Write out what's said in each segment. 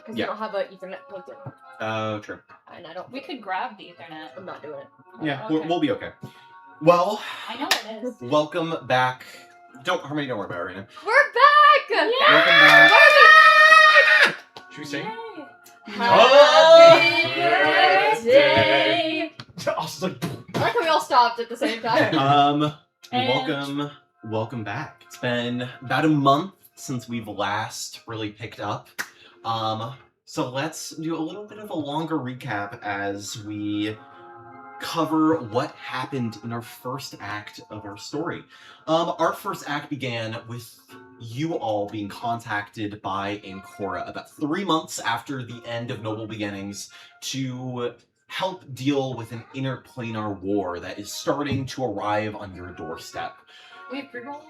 because we don't have an Ethernet plugged in. Oh, true. And I don't. We could grab the Ethernet. I'm not doing it. Yeah, Okay. we'll be okay. Well, I know it is. welcome back. Harmony, don't worry about it right now. We're back! Yeah! Welcome back. Should we sing? Yay. Happy birthday! I was like, I like how we all stopped at the same time. And- Welcome back. It's been about a month since we've last really picked up. So let's do a little bit of a longer recap as we cover what happened in our first act of our story. Our first act began with you all being contacted by Ancora about 3 months after the end of Noble Beginnings to help deal with an interplanar war that is starting to arrive on your doorstep. We have pre-rolls?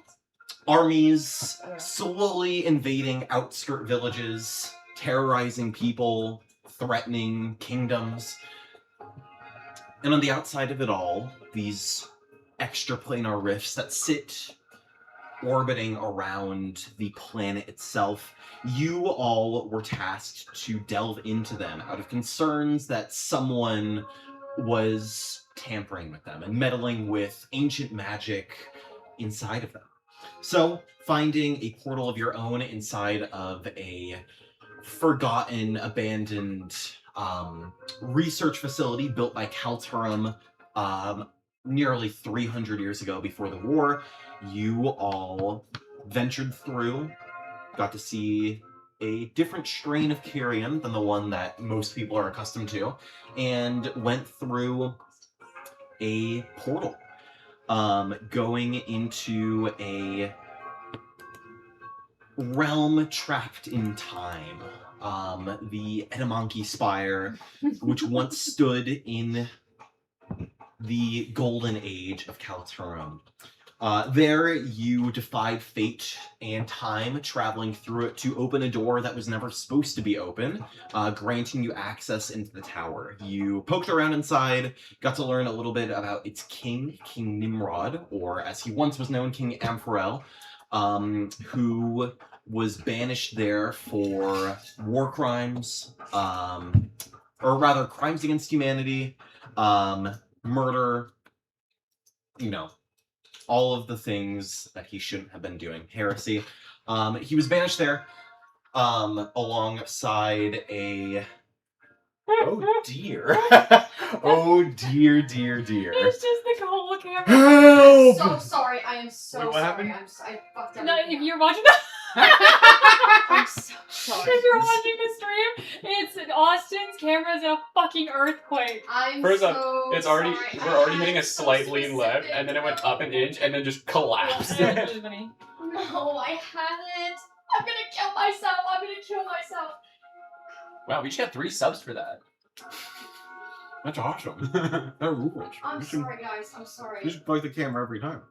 Armies slowly invading outskirt villages, terrorizing people, threatening kingdoms. And on the outside of it all, these extraplanar rifts that sit orbiting around the planet itself, you all were tasked to delve into them out of concerns that someone was tampering with them and meddling with ancient magic inside of them. So, finding a portal of your own inside of a forgotten, abandoned research facility built by Kalturum nearly 300 years ago before the war, you all ventured through, got to see a different strain of Kyrian than the one that most people are accustomed to, and went through a portal, going into a realm trapped in time. The Edamanki Spire, which once stood in the golden age of Kalturum. There you defied fate and time, traveling through it to open a door that was never supposed to be open, granting you access into the tower. You poked around inside, got to learn a little bit about its king, King Nimrod, or as he once was known, King Ampharel, who was banished there for war crimes, or rather crimes against humanity, murder, all of the things that he shouldn't have been doing. Heresy. He was banished there, alongside a... Oh dear. Oh dear. It's just the whole camera. I'm so sorry. I am so Wait, what sorry. happened? I fucked up. No, if you're watching the I'm so sorry. if you're watching the stream, it's Austin's camera's in a fucking earthquake. I'm First so off, it's already sorry. we're already hitting a So slightly left, specific. and then it went up an inch, and then just collapsed. Yeah, it's really funny. No, I haven't. I'm gonna kill myself. Wow, we should have 3 subs for that. That's awesome. That rules. I'm sorry, guys. I'm sorry. You should plug the camera every time.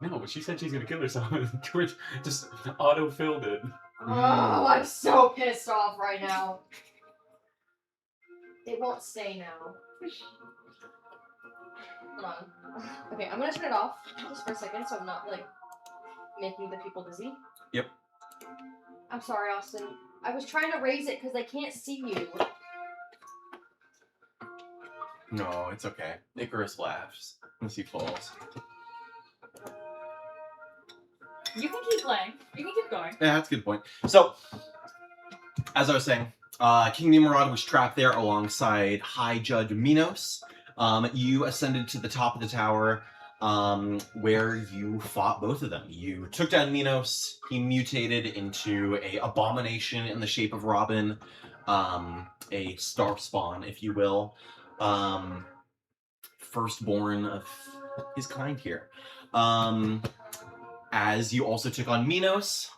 No, but she said she's gonna kill herself. George just auto-filled it. Oh, I'm so pissed off right now. It won't stay now. Hold on. Okay, I'm gonna turn it off just for a second so I'm not, making the people dizzy. Yep. I'm sorry, Austin. I was trying to raise it because I can't see you. No, it's okay. Icarus laughs as he falls. You can keep playing. You can keep going. Yeah, that's a good point. So, as I was saying, King Nimrod was trapped there alongside High Judge Minos. You ascended to the top of the tower, where you fought both of them. You took down Minos. He mutated into a abomination in the shape of Robin, a star spawn, if you will, firstborn of his kind here. As you also took on Minos,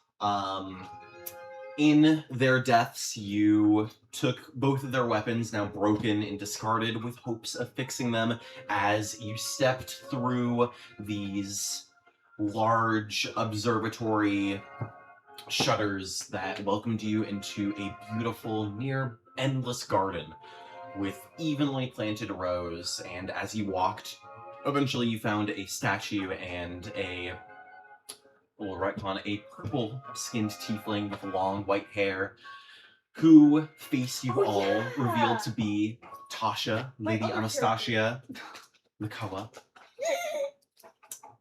in their deaths, you took both of their weapons, now broken and discarded, with hopes of fixing them as you stepped through these large observatory shutters that welcomed you into a beautiful, near endless garden with evenly planted rows. And as you walked, eventually you found a statue and a little retcon, a purple-skinned tiefling with long white hair, who face you Oh, all yeah. revealed to be Tasha, My Lady other Anastasia Mikoa,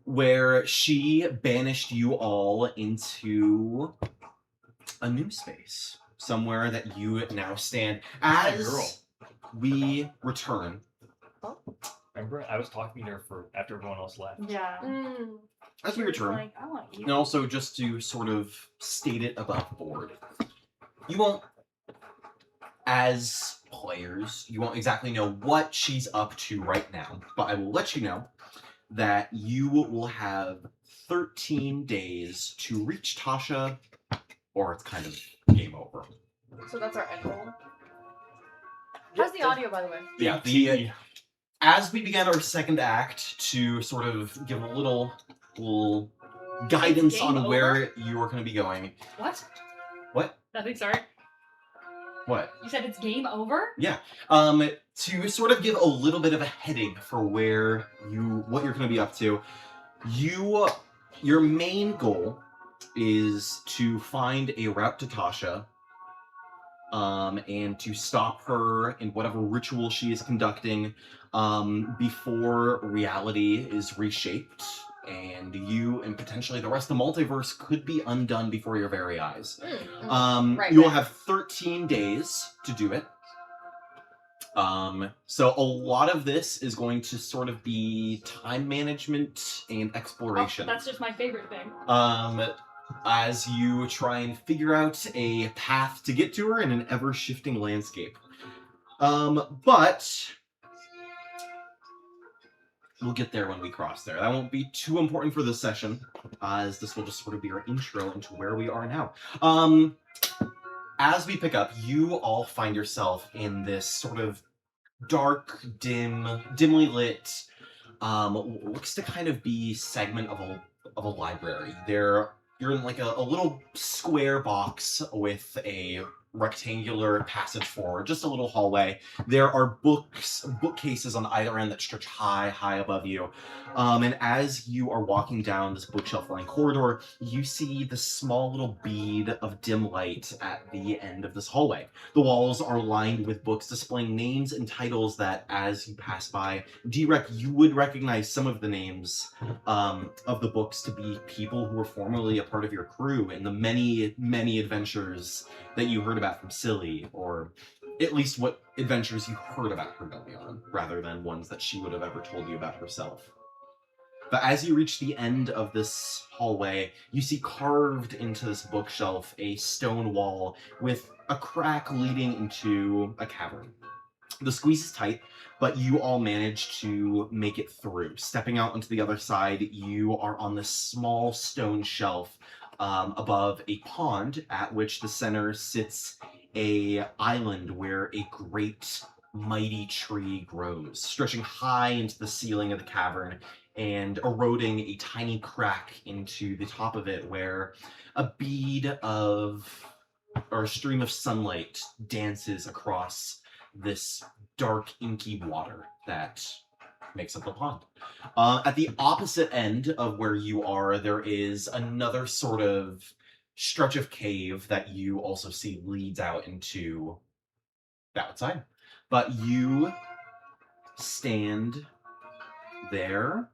where she banished you all into a new space, somewhere that you now stand. That As girl. we return, Remember, I was talking to her after everyone else left. Yeah. as we She was return, like, I want you. and also just to sort of state it above board, you won't, as players, you won't exactly know what she's up to right now, but I will let you know that you will have 13 days to reach Tasha, or it's kind of game over. So that's our end goal. How's the audio, by the way? Yeah, as we began our second act, to sort of give a little guidance Game on over? where you are going to be going. What? What? Nothing, sorry. What? You said it's game over? To sort of give a little bit of a heading for what you're going to be up to. Your main goal is to find a route to Tasha, and to stop her in whatever ritual she is conducting, before reality is reshaped, and you and potentially the rest of the multiverse could be undone before your very eyes. Right, You will right. have 13 days to do it. So a lot of this is going to sort of be time management and exploration. Oh, that's just my favorite thing. As you try and figure out a path to get to her in an ever-shifting landscape. But we'll get there when we cross there. That won't be too important for this session, as this will just sort of be our intro into where we are now. As we pick up, you all find yourself in this sort of dark, dimly lit, looks to kind of be segment of a library. You're in like a little square box with a rectangular passage forward, just a little hallway. There are bookcases on either end that stretch high above you. And as you are walking down this bookshelf-lined corridor, you see the small little bead of dim light at the end of this hallway. The walls are lined with books displaying names and titles that, as you pass by, you would recognize some of the names of the books to be people who were formerly a part of your crew in the many adventures that you heard about from Silly, or at least what adventures you heard about her going on, rather than ones that she would have ever told you about herself. But as you reach the end of this hallway, you see carved into this bookshelf a stone wall with a crack leading into a cavern. The squeeze is tight, but you all manage to make it through. Stepping out onto the other side, you are on this small stone shelf above a pond, at which the center sits a island where a great mighty tree grows, stretching high into the ceiling of the cavern and eroding a tiny crack into the top of it, where a stream of sunlight dances across this dark, inky water that makes up the pond. At the opposite end of where you are, there is another sort of stretch of cave that you also see leads out into the outside. But you stand there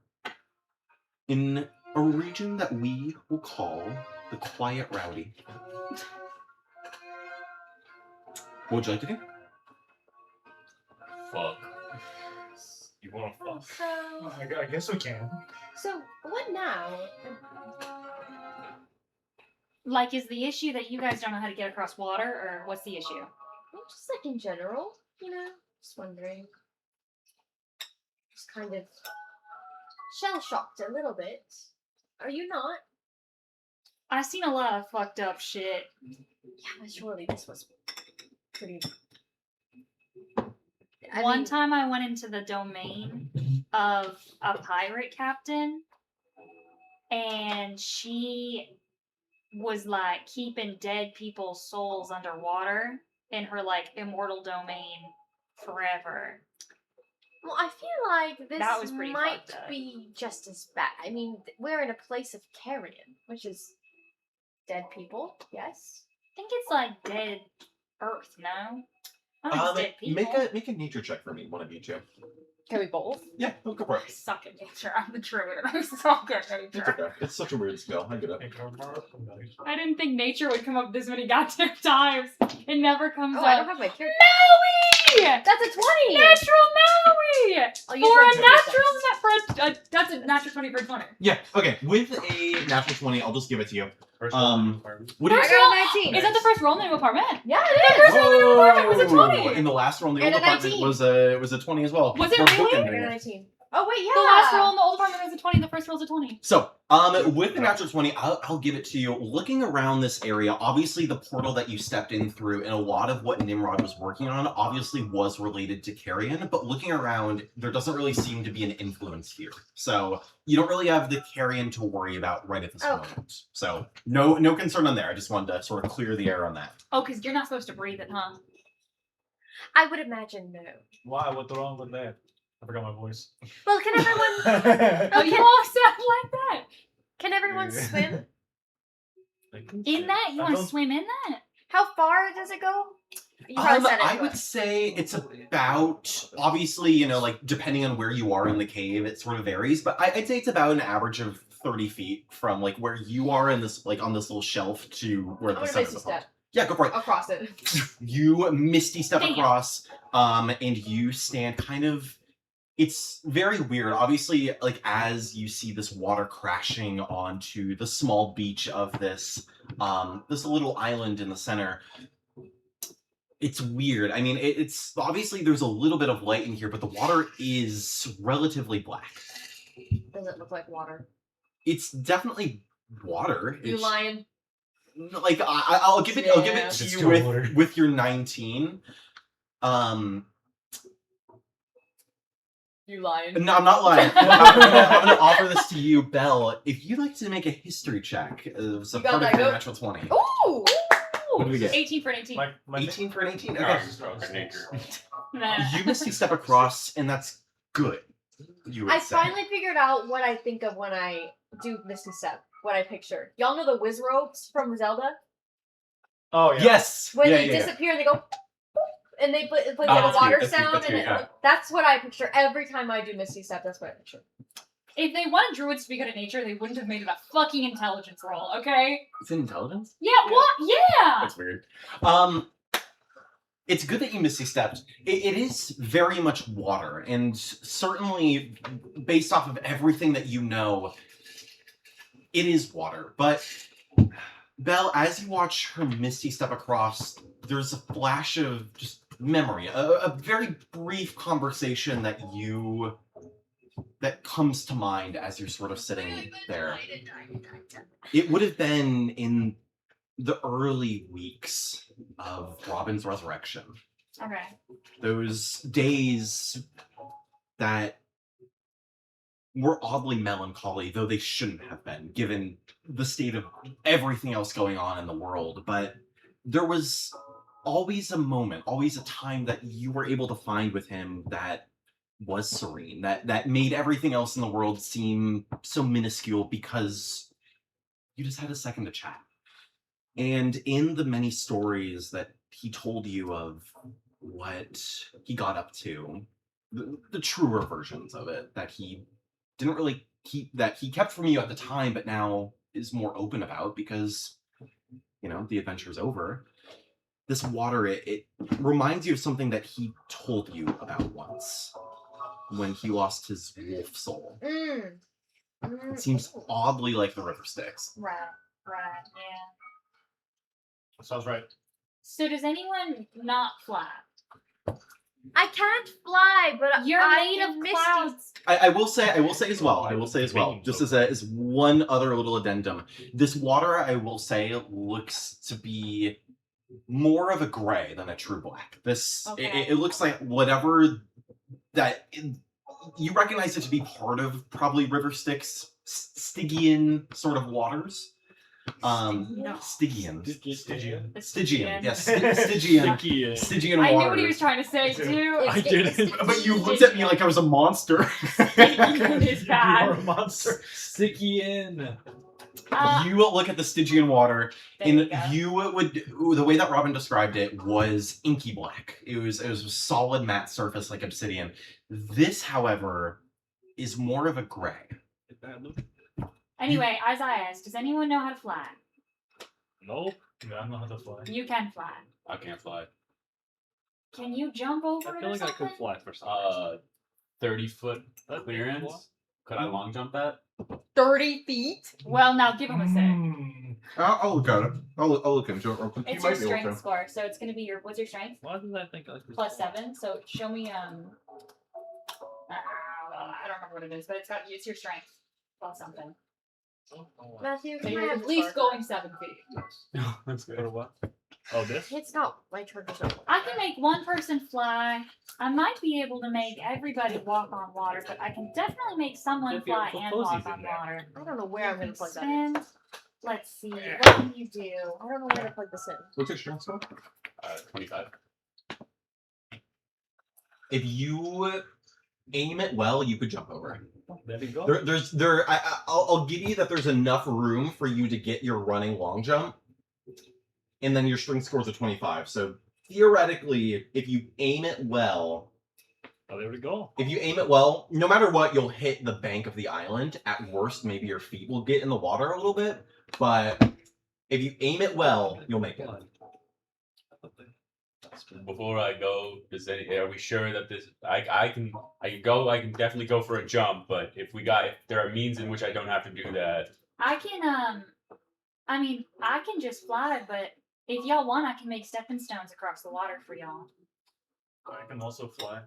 in a region that we will call the Quiet Rowdy. What would you like to do? Fuck. You wanna fuck? So, I guess we can. so what now? Like, is the issue that you guys don't know how to get across water, or what's the issue? Well, just like in general, just wondering. Just kind of shell-shocked a little bit. Are you not? I've seen a lot of fucked up shit. Yeah, but surely this was pretty... One time I went into the domain of a pirate captain, and she was like keeping dead people's souls underwater in her like immortal domain forever. Well, I feel like That was this pretty might fucked up. be just as bad. I mean, we're in a place of carrion, which is dead people, yes? I think it's like dead Earth, no? Oh, it's dead people. Make a nature check for me, one of you two. Can we both? Yeah, go for I it. suck at nature. I'm the druid. I suck at It's nature. okay. It's such a weird skill. I get it. I didn't think nature would come up this many goddamn times. It never comes Oh, up. I don't have my character. Maui! That's a 20! Natural Maui! I'll use For my a character natural, that's a natural 20 for 20. Yeah, okay. With a natural 20, I'll just give it to you. First What do you I got a 19. Is that the first roll in the new apartment? Yeah, The it first is. roll in the new apartment was a Whoa! 20. In the last roll in the And old a apartment 19. was a 20 as well. Was it We're really? bookending I got a it. 19. Oh, wait, yeah. The last roll in the old apartment was a 20. The first roll's a 20. So, with the natural 20, I'll give it to you. Looking around this area, obviously the portal that you stepped in through and a lot of what Nimrod was working on obviously was related to Carrion, but looking around, there doesn't really seem to be an influence here. So, you don't really have the Carrion to worry about right at this Okay. moment. So, no concern on there. I just wanted to sort of clear the air on that. Oh, because you're not supposed to breathe it, huh? I would imagine no. Why? What's wrong with that? I forgot my voice. Well, can everyone Oh, you all sound like that. can everyone swim? In that? You want to swim in that? How far does it go? You probably said it. I but- would say it's about, obviously, like, depending on where you are in the cave, it sort of varies, but I'd say it's about an average of 30 feet from, like, where you are in this, like, on this little shelf to where I'm the gonna center of misty the pond. step Yeah, go for it. across it. You misty step Damn. across, and you stand kind of. It's very weird. Obviously, like as you see this water crashing onto the small beach of this little island in the center. It's weird. I mean, it's obviously there's a little bit of light in here, but the water is relatively black. Does it look like water? It's definitely water. You It's, lying? like I'll give it. I'll give Yeah. it to It's you still water. with your 19. You lying? No, I'm not lying. I'm gonna offer this to you, Belle. If you'd like to make a history check, as a You got part of that, your go. natural 20. Ooh! What do we get? 18 for an 18. My 18 for an 18? No, Okay. it's just nature. Nah. You misty step across, and that's good. You would I say. finally figured out what I think of when I do Misty Step. What I picture. Y'all know the whiz ropes from Zelda? Oh yeah. Yes! When yeah, they yeah. disappear, they go. And they play the that's water cute, that's cute, sound, that's and cute, yeah. that's what I picture every time I do Misty Step. That's what I picture. If they wanted druids to be good at nature, they wouldn't have made it a fucking intelligence roll, okay? It's intelligence? Yeah, what? Yeah! That's weird. It's good that you misty stepped. It is very much water, and certainly, based off of everything that you know, it is water. But Belle, as you watch her misty step across, there's a flash of just memory, a very brief conversation that comes to mind as you're sort of sitting there. It would have been in the early weeks of Robin's resurrection. Okay. Those days that were oddly melancholy, though they shouldn't have been, given the state of everything else going on in the world. But there was always a moment, always a time that you were able to find with him that was serene, that made everything else in the world seem so minuscule because you just had a second to chat. And in the many stories that he told you of what he got up to, the truer versions of it that he didn't really keep, that he kept from you at the time, but now is more open about because, the adventure's over. This water, it reminds you of something that he told you about once when he lost his wolf soul. It seems oddly like the river Styx. Right, yeah. Sounds right. So does anyone not fly? I can't fly, but You're I made am of Misty. clouds. I will say as well, just as one other little addendum. This water, I will say, looks to be more of a gray than a true black. Okay. It looks like whatever that you recognize it to be part of probably River Styx, Stygian sort of waters. No. Stygian. Stygian. Stygian. Yes, Stygian. Stygian I knew waters. what he was trying to say too. I didn't. But you looked at me like I was a monster. It's You are bad. a monster. Sticky in. You look at the Stygian water, There and you go. you would the way that Robin described it was inky black. It was a solid matte surface like obsidian. This, however, is more of a gray. Anyway, as I asked, does anyone know how to fly? Nope. I don't know how to fly. You can fly. I can't fly. Can you jump over I it feel or like I something? could fly for some reason. 30-foot That'd be clearance. cool. Could I long jump that? 30 feet? Well, now give him a sec. I'll look at it. I'll look into it real quick. It's you your might be able strength to. score, so it's gonna be your. What's your strength? Why did I think like this? +7. So show me I don't remember what it is, but it's your strength plus something. Oh, Matthew, So can I you're have at the least charger? going 7 feet. That's Or what? Oh, this? It's not my charger's not. I can make one person fly. I might be able to make everybody walk on water, but I can definitely make someone If you fly put and posies walk in on there. water. I don't know where I'm You gonna can plug that in. spend. Let's see. What can you do? I don't know where to plug this in. What's your strength score? 25. If you aim it well, you could jump over it. There we go. I'll give you that there's enough room for you to get your running long jump, and then your strength score's a 25. So theoretically, if you aim it well, Oh, there we go. no matter what, you'll hit the bank of the island. At worst, maybe your feet will get in the water a little bit, but if you aim it well, you'll make it. Before I go, are we sure that this? I can definitely go for a jump, but if there are means in which I don't have to do that. I can I mean, I can just fly, but if y'all want, I can make stepping stones across the water for y'all. I can also fly.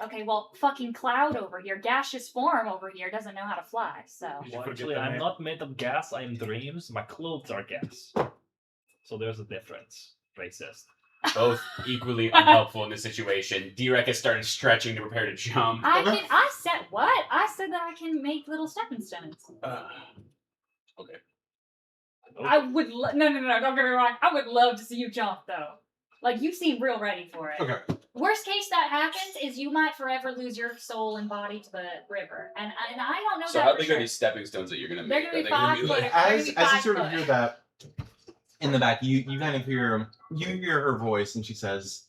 Okay, well, fucking Cloud over here, gaseous form over here, doesn't know how to fly, so. Well, actually, I'm not made of gas. I am dreams. My clothes are gas. So there's a difference. Racist. Both equally unhelpful in this situation. Derek has started stretching to prepare to jump. I said what? I said that I can make little stepping stones. Okay. I would no, don't get me wrong. I would love to see you jump though. Like you seem real ready for it. Okay. Worst case that happens is you might forever lose your soul and body to the river, and I don't know So that how for big sure. are these stepping stones that you're gonna They're make? gonna be Are 5 they foot. like, As you 5 sort of foot. hear that in the back, you kind of hear her voice, and she says,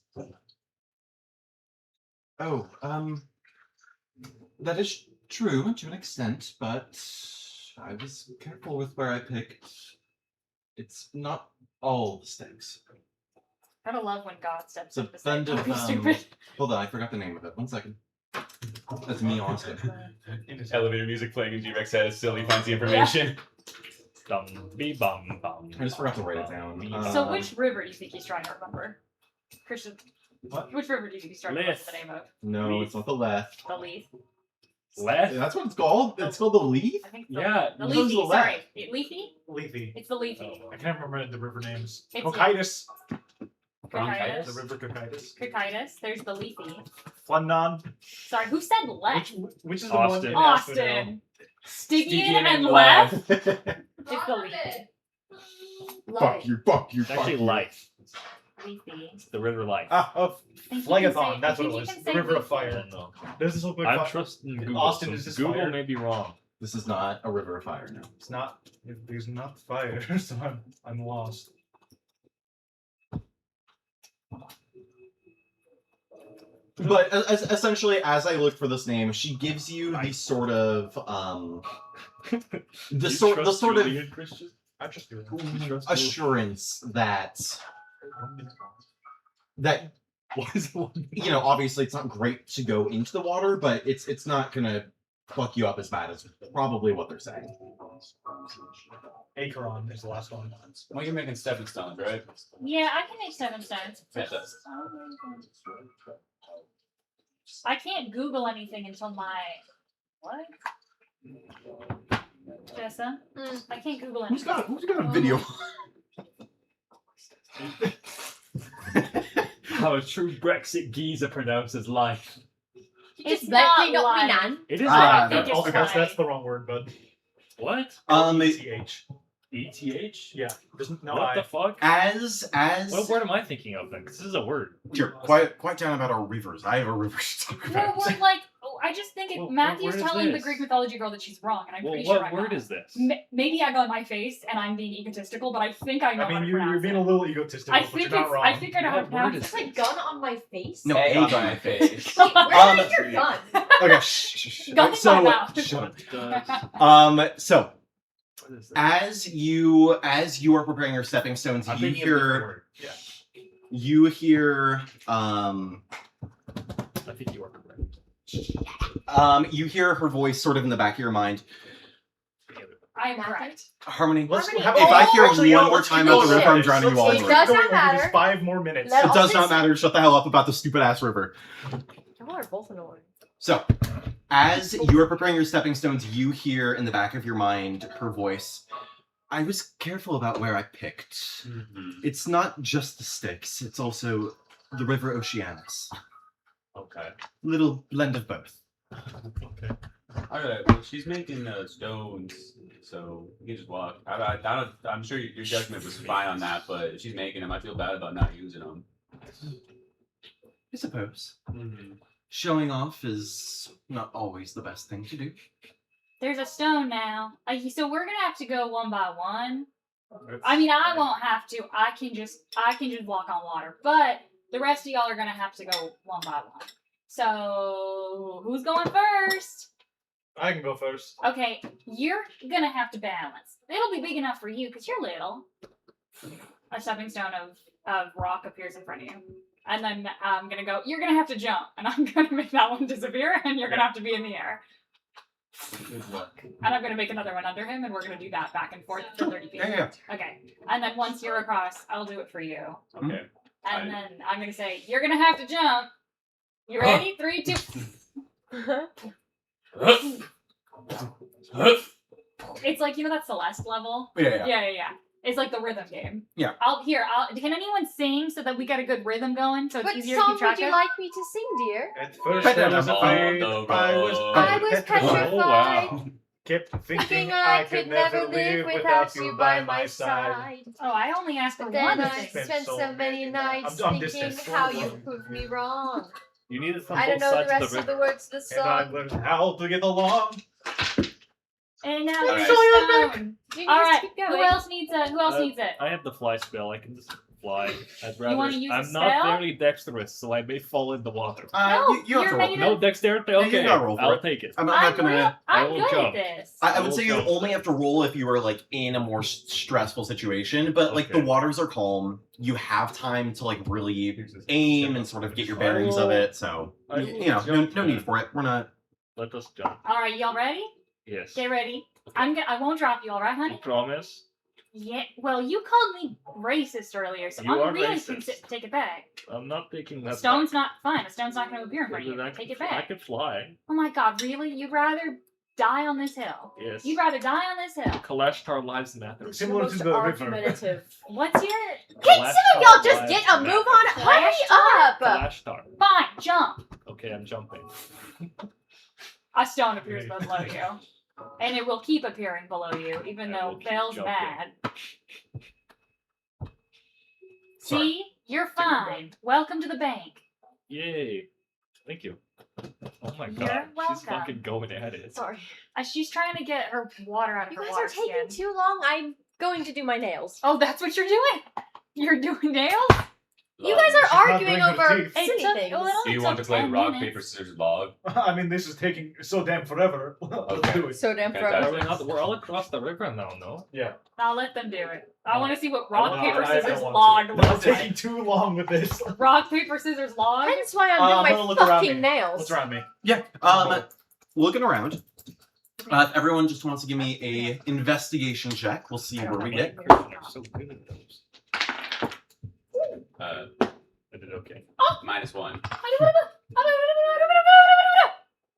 "Oh, that is true to an extent, but I was careful with where I picked. It's not all the stakes. I don't love when God steps It's a up to say, blend "Don't of be stupid." Hold on, I forgot the name of it. 1 second. That's me, Austin. elevator music playing in G-Rex head as Silly finds the information. Dum be bum bum. I just forgot to write it down. So which river do you think he's trying to remember? Christian, What? which river do you think he's trying to remember the name of? No, it's not the left. The Leaf. Left. That's what it's called. It's called the leaf. I think Yeah, the which one's Leafy, the sorry. left? Leafy? Leafy. It's the Leafy. I can't remember the river names. It's Cocytus. Cocytus. The river Cocytus. Cocytus. There's the Leafy. Flunden. Sorry, who said left? Which is the Austin. one in Asphodel? Austin. Stygian and left. It's the Leafy. Fuck you, fuck you, It's fuck actually you. life. Leafy. It's the river life. Ah, oh, I think you can Phlegethon. say- That's I what it think you was. can The say river of Leafy. I fire. don't know. This is what I'm trusting Google. Austin, so is this Google fire? may be wrong. This is not a river of fire. No. It's not. There's not fire, so I'm lost. But essentially, as I look for this name, she gives you the sort of the sort of Christian? I just do it. assurance that What is the you know, obviously it's not great to go into the water, but it's not gonna fuck you up as bad as probably what they're saying. Acheron is the last one. Well, you're making stepping stones, right? Yeah, I can make 7 stones. Fantastic. I can't Google anything until my what? Jessa? I can't Google Who's anything. got a video? How a true Brexit geezer pronounces life. It's that not not live. Minan? It is Ah, life. think it's Okay, fine. that's the wrong word, but What? ETH. ETH? Yeah. There's no What the I. fuck? As What word am I thinking of then? 'Cause this is a word. you're quite down about our rivers. I have a river to talk Well, about. we're like, I just think Well, Matthew's where is telling the this? Greek mythology girl that she's wrong, and I'm Well, pretty what sure I'm word not. is this? Maybe I got my face and I'm being egotistical, but I think I know I how mean, to you're pronounce being it. a little egotistical, I but think you're not it's. wrong. I think I know how to What pronounce word it. It's like gun on my face. No, Egg egg on on my my face. Wait, where's your gun? Okay. Shh. Gun in So, my mouth. What does- So what is this? as you are preparing your stepping stones, I'm you thinking of a different hear word. Yeah, I think you are correct. you hear her voice sort of in the back of your mind. I am correct. Harmony, Harmony, if I hear actually, it you know, one more let's time keep out the going river, with I'm this. drowning you all in It the does river. not matter. 5 more minutes. Let It does not Opposite- matter. Shut the hell up about the stupid ass river. Y'all are both annoying. So, as you are preparing your stepping stones, you hear in the back of your mind her voice. I was careful about where I picked. Mhm. It's not just the sticks, it's also the river Oceanus. Okay. Little blend of both. Okay. All right. Well, she's making stones, so you can just walk. I'm sure your judgment was fine on that, but if she's making them, I feel bad about not using them. I suppose. Mm-hmm. Showing off is not always the best thing to do. There's a stone now. So we're gonna have to go one by one. I mean, I won't have to. I can just walk on water. But the rest of y'all are gonna have to go one by one. So who's going first? I can go first. Okay, you're gonna have to balance. It'll be big enough for you because you're little. A stepping stone of rock appears in front of you. And then I'm gonna go, you're gonna have to jump. And I'm gonna make that one disappear and you're gonna have to be in the air. Good luck. And I'm gonna make another one under him and we're gonna do that back and forth for 30 feet. Yeah. Okay. And then once you're across, I'll do it for you. Okay. And then I'm gonna say, you're gonna have to jump. You ready? 3, 2. It's like, you know that Celeste level? Yeah. Yeah. It's like the rhythm game. Yeah. Can anyone sing so that we got a good rhythm going so it's What easier to song keep track would you of? like me to sing, dear? At first, But I then was I'm afraid. on the I was road. I was petrified. Oh, wow. Kept Thinking thinking I could never live without you by my side. Oh, I only asked for But one then to I sing. spent so many nights I'm just thinking as how strong. you proved me wrong. You need it from I don't both know the sides rest of of the the river. words of the And I song. learned how to get along. And now Alright. there's a stone. Do you All need us right. to keep Who going? else needs it? Who else needs it? I have the fly spell. I can just fly. I'd rather. wanna use a I'm not spell? very dexterous, so I may fall in the water. No, you have you're to roll. making No dexterity. you Okay, gotta roll for I'll it. take it. I'm not gonna. I I'm will good jump. at this. I would say you jump. only have to roll if you were like in a more stressful situation, but like the Okay. waters are calm. You have time to like really aim and sort of get your bearings of it. So I will you know, jump no need then. for it. We're not. Let us jump. All right, y'all ready? Yes. Get ready. I won't drop you, all right, You honey? promise? Yeah. Well, you called me racist earlier, so You I'm are really racist. take it back. I'm not taking A that. stone's not fine. A stone's not going to appear in back. front of you. I Take it I back. can fly. Oh my God, really? You'd rather die on this hill? Yes. You'd rather die on this hill? Kalashtar lives matter. You're Similar most to the river. argumentative. What's your Can some of y'all just get a move on? Hurry up! Kalashtar. fine? Jump. Okay, I'm jumping. A stone appears below you, and it will keep appearing below you, even I though will keep Bell's jumping. mad. Sorry. See, you're fine. Welcome to the bank. Yay. Thank you. Oh my You're god. She's welcome. fucking going at it. Sorry. She's trying to get her water out of You her guys water are taking skin. too long. I'm going to do my nails. Oh, that's what you're doing? You're doing nails? You guys are She's not arguing doing her over teeth. It silly took- things. well, it Do only you want to took play 10 rock, minutes. paper, scissors, log? I mean, this is taking so damn forever. Let's Okay. do it. So damn Fantastic. forever. We're all across the river now, no? Yeah. I'll let them do it. I want to see what rock, No, paper, I don't scissors, want log to. looks I'm like. taking too long with this. Rock, paper, scissors, log? Hence why I'm I'm gonna doing look my around fucking me. nails. What's around me? Yeah. Looking around. If everyone just wants to give me a investigation check, we'll see where we get. I'm so good at those. I did okay. -1.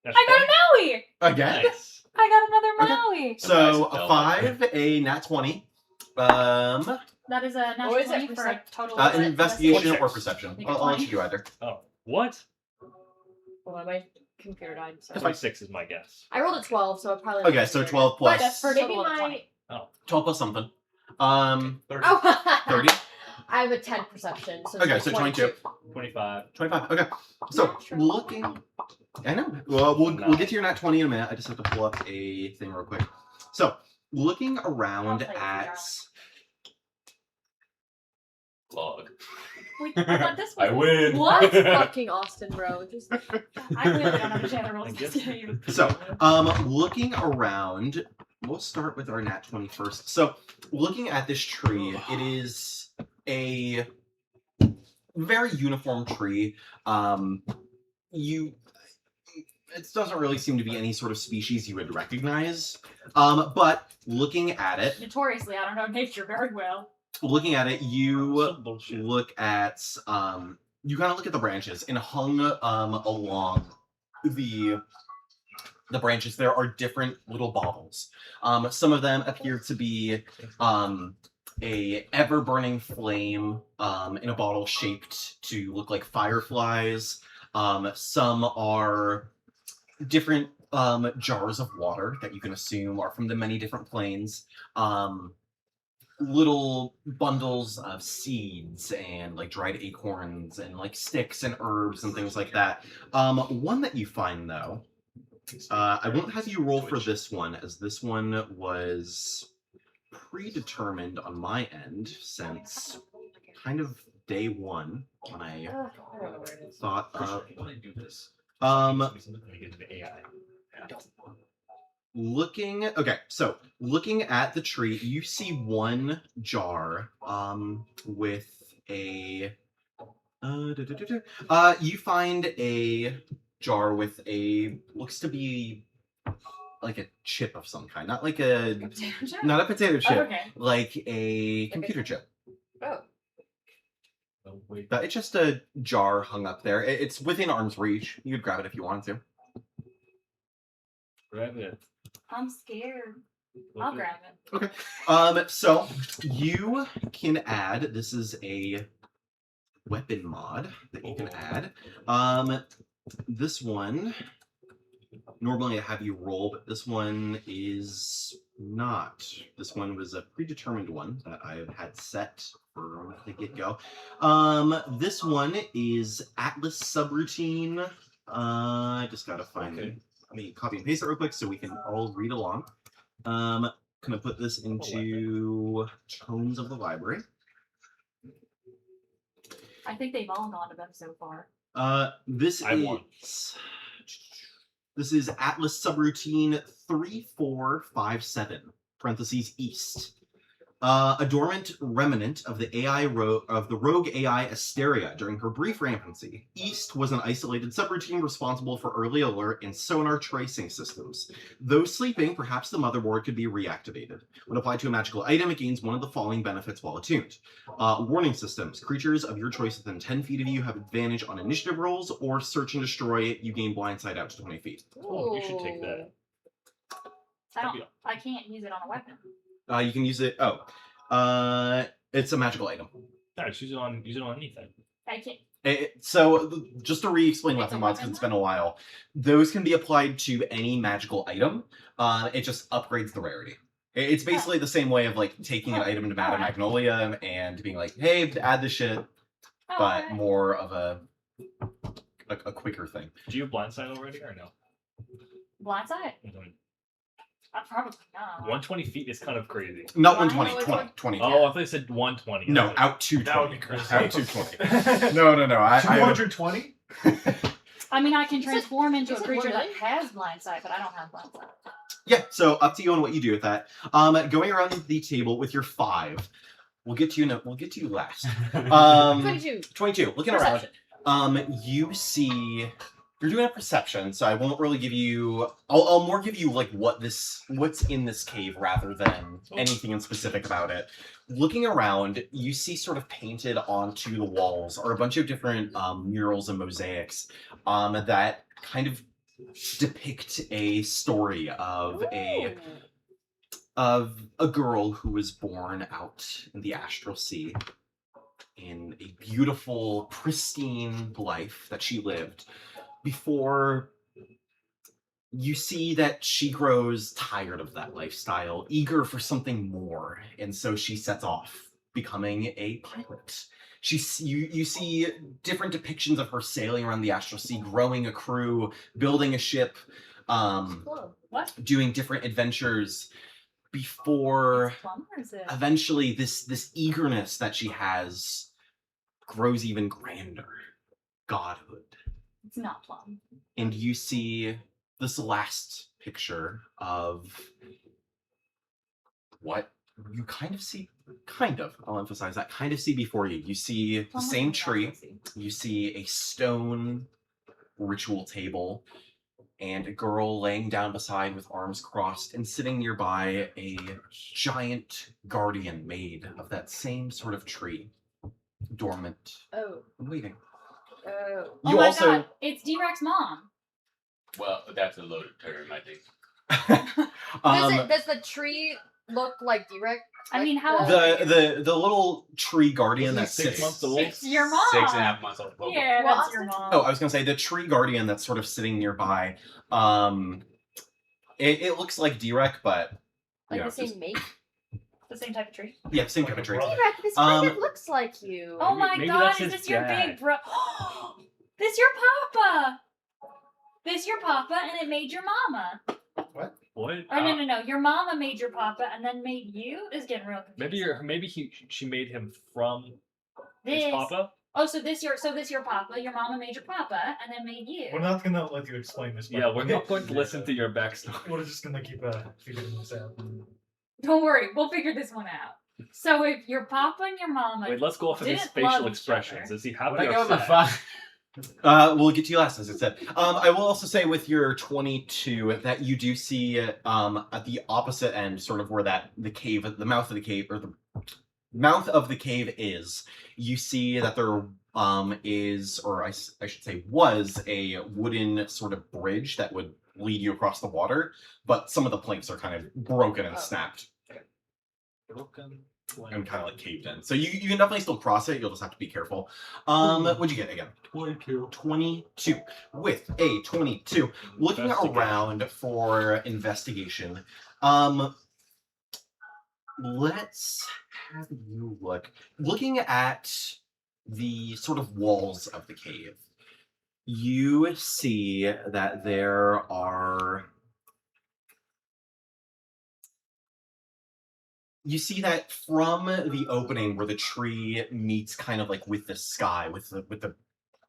That's I got fine. a Maui! Again. Nice. I got another Okay. Maui! So Okay. a 5, a nat 20. That is a Or natural is it 20 for a total An investigation or 26. perception. You get I'll let 20. you do either. Oh, what? Hold on, my computer died. So. 26 is my guess. I rolled a 12, so I probably. Okay, so 12 plus. That's for a Maybe total of my. 20. 12 plus something. 30. Oh, 30. I have a 10 perception. So Okay, it's so 22. 25. 25. Okay. So Natural. looking I know. Well, we'll get to your nat 20 in a minute. I just have to pull up a thing real quick. So, looking around I'll play with you, at... Log. I thought this was I win. What? Fucking Austin, bro. Just I really don't understand the rules I of guess- this game. So, looking around, we'll start with our nat 20 first. So, looking at this tree, it is a very uniform tree. It doesn't really seem to be any sort of species you would recognize. But looking at it, Notoriously, I don't know nature very well. you Some bullshit. look at you kind of look at the branches, and hung along the branches there are different little baubles. Some of them appear to be a ever-burning flame in a bottle shaped to look like fireflies. Some are different jars of water that you can assume are from the many different planes. Little bundles of seeds and like dried acorns and like sticks and herbs and things like that. One that you find though, I won't have you roll for this one, as this one was predetermined on my end since kind of day one when I I don't know where it is. thought of When I do this, um let me get into AI. looking at the tree, you see one jar with a you find a jar with a looks to be like a chip of some kind, not like a not a potato chip, Oh, okay. like a computer chip. Oh. Oh, wait. But it's just a jar hung up there. It's within arm's reach. You could grab it if you wanted to. Grab it. I'm scared. Look I'll it. grab it. So you can add, this is a weapon mod that you can add. This one, normally I have you roll, but this one is not. This one was a predetermined one that I had set from the get-go. This one is Atlas Subroutine. I just gotta find it. Okay. Let me copy and paste it real quick so we can all read along. Gonna put this into Tomes of the Library. I think they've all gone to them so far. This I won. is Atlas Subroutine 3457 (parentheses East). A dormant remnant of the rogue AI Asteria during her brief rampancy. East was an isolated subroutine responsible for early alert and sonar tracing systems. Though sleeping, perhaps the motherboard could be reactivated. When applied to a magical item, it gains one of the following benefits while attuned. Warning systems. Creatures of your choice within 10 feet of you have advantage on initiative rolls, or search and destroy, you gain blindside out to 20 feet. Oh, you should take that. I can't use it on a weapon. You can use it. It's a magical item. Yeah, just use it on anything. I can't. So, just to re-explain It's weapon a mods, because weapon it's been a while, those can be applied to any magical item. It just upgrades the rarity. It's basically the same way of like taking an item to Madame Alright. Magnolia and being like, "Hey, add this shit," Oh, but alright. more of a quicker thing. Do you have blindside already or no? Blindside? I probably not. 120 feet is kind of crazy. Not Why? 120, No, 20, 20. Oh, I thought you said 120. No, I was out to That would 20. be crazy. Out to 20. No. I 220? I mean, I can You said- transform into you a said creature that 1 million? has blindside, but I don't have blindside. Yeah, so up to you on what you do with that. Going around the table with your 5. We'll get to you last. 22. 22. Looking around, Perception. you see. You're doing a perception, so I won't really give you. I'll more give you like what's in this cave rather than anything in specific about it. Looking around, you see sort of painted onto the walls are a bunch of different murals and mosaics that kind of depict a story of a girl who was born out in the astral sea in a beautiful, pristine life that she lived before you see that she grows tired of that lifestyle, eager for something more, and so she sets off becoming a pirate. You see different depictions of her sailing around the astral sea, growing a crew, building a ship, Whoa. What? doing different adventures before It's plum or is it? eventually this eagerness that she has grows even grander. Godhood. It's not plum. And you see this last picture of what you I'll emphasize that, kind of see before you. You see the Plum same wasn't tree, fancy. you see a stone ritual table, and a girl laying down beside with arms crossed, and sitting nearby a giant guardian made of that same sort of tree, dormant Oh. and waiting. Oh. Oh You my also god, it's D-Rex's mom. Well, that's a loaded term, I think. Does the tree look like D-Rex? I mean, how the little tree guardian Wasn't that's he 6 months old? It's your mom. 6.5 months old. Yeah, Well, that's your mom. Oh, I was gonna say the tree guardian that's sort of sitting nearby. It looks like D-Rec, but Like yeah, the same just- make? The same type of tree. yeah, same Like type of a tree. brother. D-Rex, this kind of Um, looks like you. Oh my maybe god, that's is his this your dad. big bro? This your papa. This your papa, and it made your mama. What? Oh no, your mama made your papa, and then made you. This is getting real confusing. Maybe she made him from his This. papa. Oh, so this your papa. Your mama made your papa, and then made you. We're not gonna let you explain this. Yeah, we're not going to listen to your backstory. We're just gonna keep figuring this out. Don't worry, we'll figure this one out. So if your papa and your mama Wait, let's go off of his didn't love facial each expressions. other. Is he happy Would I or give him a sad? 5? We'll get to you last, as it said. I will also say with your 22 that you do see at the opposite end, sort of where the mouth of the cave, or the mouth of the cave is, you see that there is, or I should say was, a wooden sort of bridge that would lead you across the water, but some of the planks are kind of broken and snapped and kind of like caved in. So you can definitely still cross it, you'll just have to be careful. What'd you get again? 22. 22. With a 22. Looking Investigation. around for investigation. Let's have you look. Looking at the sort of walls of the cave, you see that there are. You see that from the opening where the tree meets kind of like with the sky, with the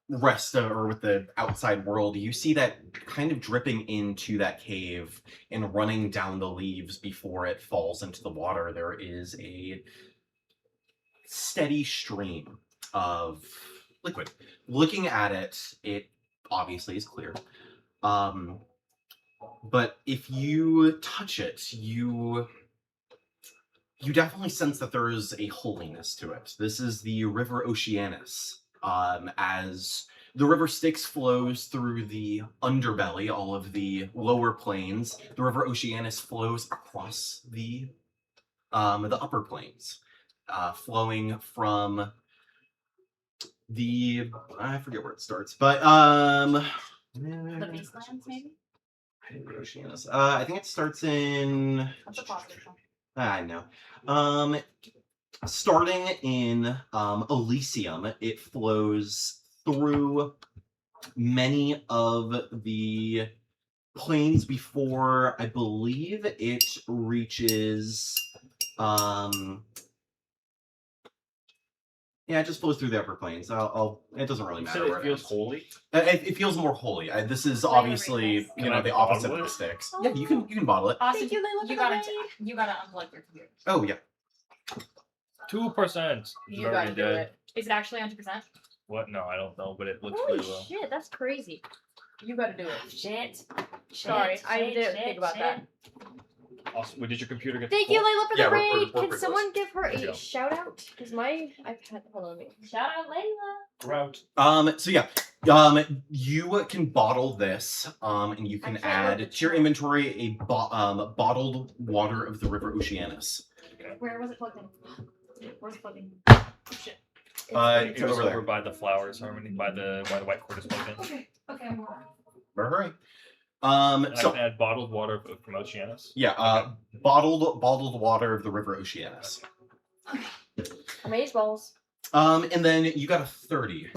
rest of, or with the outside world, you see that kind of dripping into that cave and running down the leaves before it falls into the water. There is a steady stream of liquid. Looking at it, it obviously is clear. But if you touch it, you definitely sense that there is a holiness to it. This is the River Oceanus. As the river Styx flows through the underbelly, all of the lower plains, the River Oceanus flows across the upper plains, flowing from the, I forget where it starts, but the Beastlands, maybe? Oceanus. I think it starts in. That's a positive one. I know. Starting in Elysium, it flows through many of the plains before, I believe, it reaches. Yeah, it just flows through the upper plains. It doesn't really You matter said where it feels ends. holy. It feels more holy. This is obviously, Can I the bottle opposite of it? the Styx. Yeah, you can bottle it. Austin, Thank you, Layla, you for the gotta raid. you gotta unplug your computer. Oh yeah. 2%. You Very gotta do good. it. Is it actually 100%? What? No, I don't know, but it looks Holy really well. shit, that's crazy. You gotta do it. Shit. Sorry, I didn't think about that. Also, did your computer get Thank full? you, Layla, for Yeah, the we're raid. pretty Can close. someone give her There you a go. shout out? Because my iPad. Hold on, wait. Shout out Layla. Route. So yeah, you can bottle this, and you can I can't look add at to your that. inventory a bottled water of the River Oceanus. Where was it plugged in? Where's it plugged in? Oh shit. It's It was over there. over by the flowers harmony, by the white cord is plugged in. Okay, I'm on. Right. And I So can add bottled water from Oceanus. yeah, bottled water of the River Oceanus. Amaze balls. And then you got a 30.